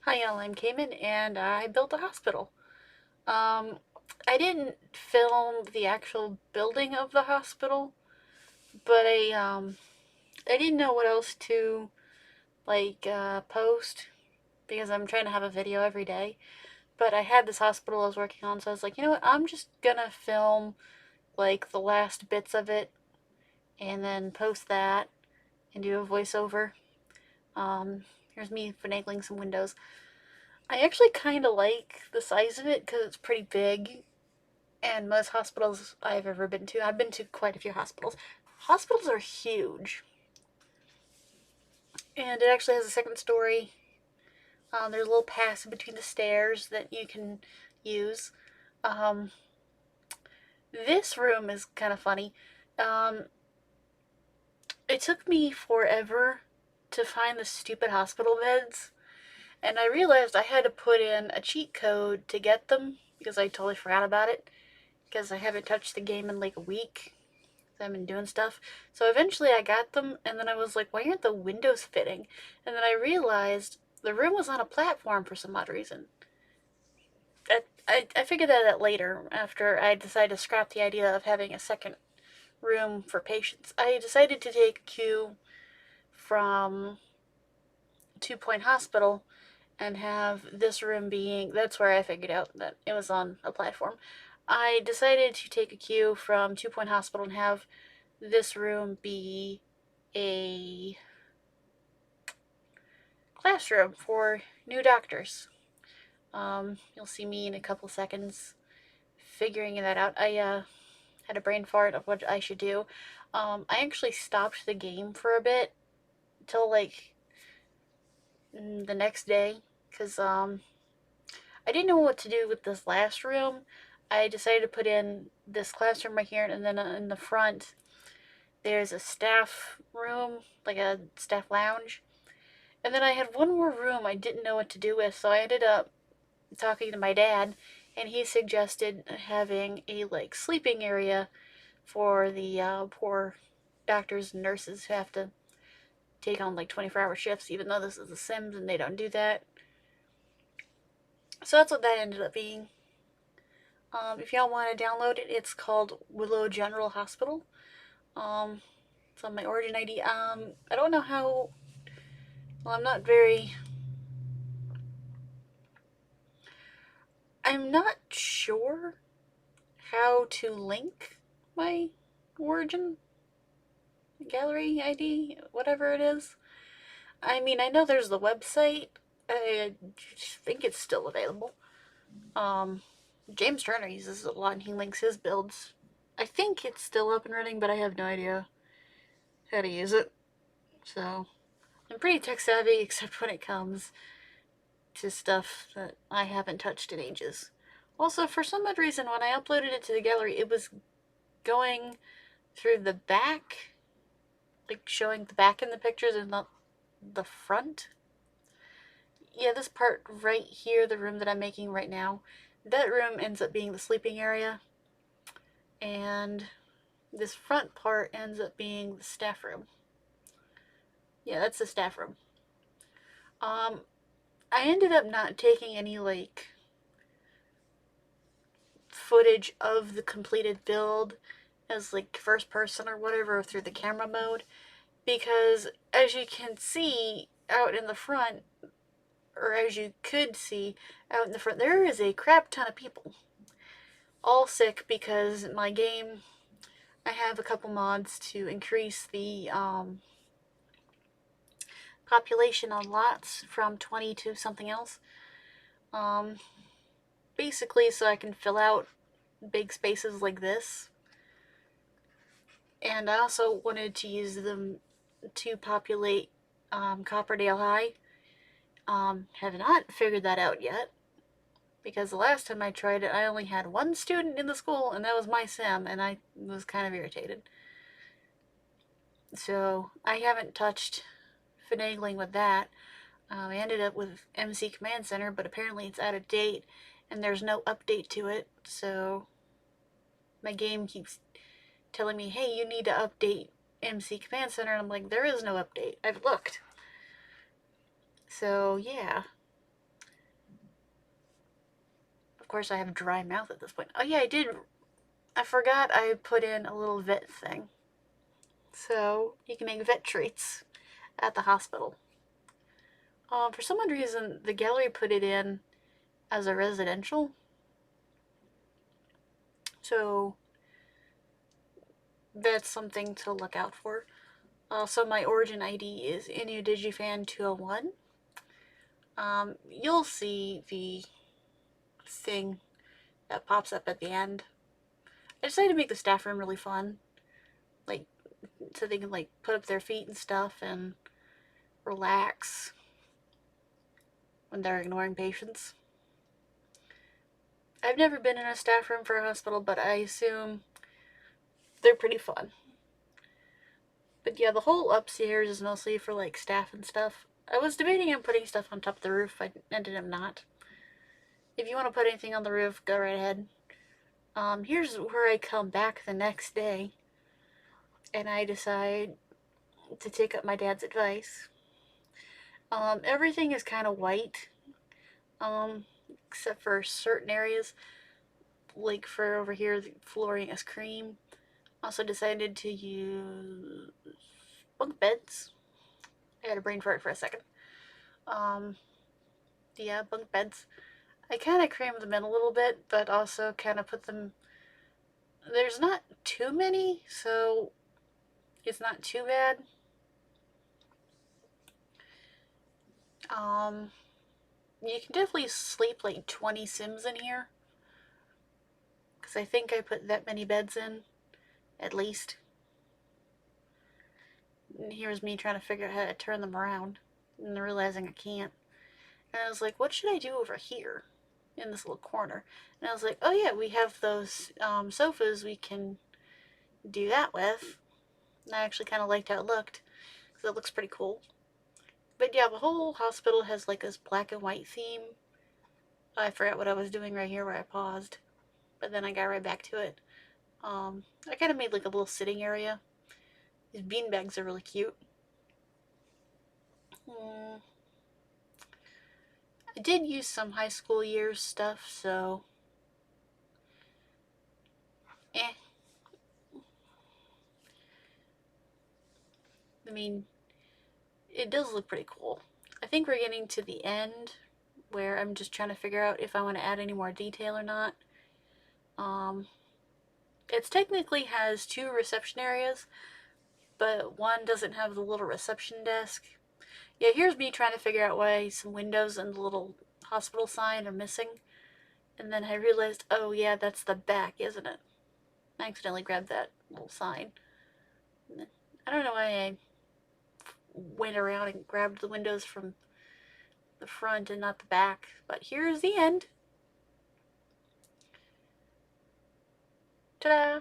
Hi, I'm Cayman, and I built a hospital. Um, I didn't film the actual building of the hospital, but I didn't know what else to post because I'm trying to have a video every day. But I had this hospital I was working on, so I was like, you know what? I'm just gonna film like the last bits of it and then post that and do a voiceover. Here's me finagling some windows. I actually kind of like the size of it because it's pretty big. And most hospitals I've ever been to, I've been to quite a few hospitals. Hospitals are huge. And it actually has a second story. There's a little pass in between the stairs that you can use. Um, this room is kind of funny. Um, it took me forever to find the stupid hospital beds. And I realized I had to put in a cheat code to get them because I totally forgot about it. Because I haven't touched the game in like a week. I've been doing stuff. So eventually I got them, and then I was like, why aren't the windows fitting? And then I realized the room was on a platform for some odd reason. I figured that out later after I decided to scrap the idea of having a second room for patients. I decided to take a cue from 2 Point Hospital and have this room being that's where I figured out that it was on a platform. I decided to take a cue from 2 Point Hospital and have this room be a classroom for new doctors. You'll see me in a couple seconds figuring that out. I had a brain fart of what I should do. I actually stopped the game for a bit till like the next day because I didn't know what to do with this last room. I decided to put in this classroom right here, and then in the front there's a staff room, like a staff lounge. And then I had one more room I didn't know what to do with, so I ended up talking to my dad, and he suggested having a like sleeping area for the poor doctors and nurses who have to take on like 24-hour shifts, even though this is The Sims and they don't do that. So that's what that ended up being. If y'all want to download it, it's called Willow General Hospital. Um, it's on my Origin ID. I don't know how. Well, I'm not very. I'm not sure how to link my Origin gallery ID, whatever it is. I mean, I know there's the website. I think it's still available. Um, James Turner uses it a lot and he links his builds. I think it's still up and running, but I have no idea how to use it. So, I'm pretty tech savvy except when it comes to stuff that I haven't touched in ages. Also, for some odd reason, when I uploaded it to the gallery, it was going through the back, like showing the back in the pictures and not the front. Yeah, this part right here, the room that I'm making right now, that room ends up being the sleeping area, and this front part ends up being the staff room. Yeah, that's the staff room. Um, I ended up not taking any like footage of the completed build as like first person or whatever through the camera mode because as you can see out in the front, or as you could see out in the front, there is a crap ton of people all sick because my game, I have a couple mods to increase the population on lots from 20 to something else. Um, Basically, so I can fill out big spaces like this. And I also wanted to use them to populate Copperdale High. Have not figured that out yet. Because the last time I tried it, I only had one student in the school, and that was my sim, and I was kind of irritated. So I haven't touched finagling with that. I ended up with MC Command Center, but apparently it's out of date, and there's no update to it, so my game keeps telling me, hey, you need to update MC Command Center, and I'm like, there is no update. I've looked. So, yeah. Of course, I have dry mouth at this point. Oh yeah, I forgot I put in a little vet thing. So you can make vet treats at the hospital. For some odd reason, the gallery put it in as a residential. So that's something to look out for. So my origin ID is InuDigifan201. You'll see the thing that pops up at the end. I decided to make the staff room really fun. Like, so they can, like, put up their feet and stuff and relax when they're ignoring patients. I've never been in a staff room for a hospital, but I assume they're pretty fun. But yeah, the whole upstairs is mostly for, like, staff and stuff. I was debating on putting stuff on top of the roof. I ended up not. If you want to put anything on the roof, go right ahead. Here's where I come back the next day, and I decide to take up my dad's advice. Everything is kind of white, except for certain areas. Like for over here, the flooring is cream. Also decided to use bunk beds. I had a brain fart for a second. Yeah, bunk beds. I kind of crammed them in a little bit, but also kind of put them. There's not too many, so it's not too bad. You can definitely sleep like 20 Sims in here. Because I think I put that many beds in, at least. And here's me trying to figure out how to turn them around. And realizing I can't. And I was like, what should I do over here? In this little corner. And I was like, oh yeah, we have those sofas we can do that with. And I actually kind of liked how it looked. Because it looks pretty cool. But yeah, the whole hospital has like this black and white theme. I forgot what I was doing right here where I paused. But then I got right back to it. I kind of made like a little sitting area. These beanbags are really cute. I did use some high school years stuff, so I mean, it does look pretty cool. I think we're getting to the end where I'm just trying to figure out if I want to add any more detail or not. It technically has 2 reception areas, but one doesn't have the little reception desk. Yeah, here's me trying to figure out why some windows and the little hospital sign are missing. And then I realized, oh yeah, that's the back, isn't it? I accidentally grabbed that little sign. I don't know why I went around and grabbed the windows from the front and not the back, but here's the end. Ta-da!